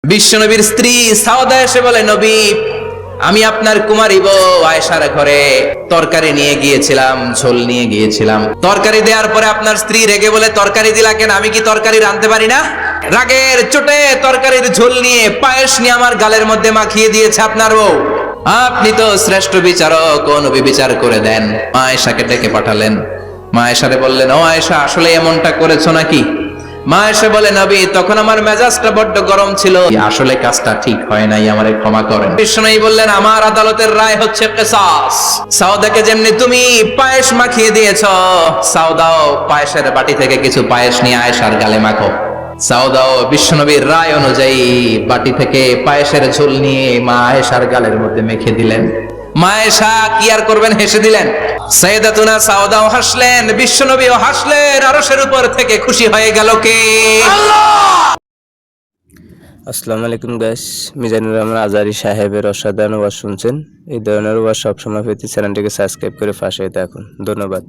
বিশ্বনবীর স্ত্রী সাউদা এসে বলে, নবী, আমি আপনার কুমারী বউ আয়েশার ঘরে তরকারি নিয়ে গিয়েছিলাম, ঝোল নিয়ে গিয়েছিলাম। তরকারি দেওয়ার পরে আপনার স্ত্রী রেগে বলে, তরকারি দিলা কেন? আমি কি তরকারি রাঁধতে পারি না? রাগের চোটে তরকারির ঝোল নিয়ে, পায়েস নিয়ে আমার গালের মধ্যে মাখিয়ে দিয়েছে আপনার বউ। আপনি তো শ্রেষ্ঠ বিচারক, ও নবী বিচার করে দেন। মা আয়েশাকে ডেকে পাঠালেন। মা আয়েশারে বললেন, ও আয়েশা, আসলে এমনটা করেছো নাকি? মা এসে বলে, নবী, তখন আমার মেজাজটা বড্ড গরম ছিল, আসলে কাজটা ঠিক হয় নাই, আমারে ক্ষমা করেন। বিশ্বনবী বললেন, আমার আদালতের রায় হচ্ছে কিসাস। সাউদাকে যেমনি তুমি পায়েস মাখিয়ে দিয়েছো, সাউদাও পায়েসের বাটি থেকে কিছু পায়েস নিয়ে আয়েশার গালে মাখো। সাউদাও বিশ্বনবীর রায় অনুযায়ী বাটি থেকে পায়েসের ঝোল নিয়ে মা আয়েশার গালের মধ্যে মেখে দিলেন। মা আয়েশা কি আর করবেন, হেসে দিলেন। সাইয়েদাতুনা সাউদাও হাসলেন, বিশ্বনবীও হাসলেন। আরশের উপর থেকে খুশি হয়ে গেল কে? আল্লাহ। আসসালামু আলাইকুম গাইস, মিজানুর রহমান আজারি সাহেবের অসাধারণ ওয়াজ শুনছেন। এই ধরনের ওয়াজ সবসময় পেতে চ্যানেলটিকে সাবস্ক্রাইব করে পাশে থাকুন। ধন্যবাদ।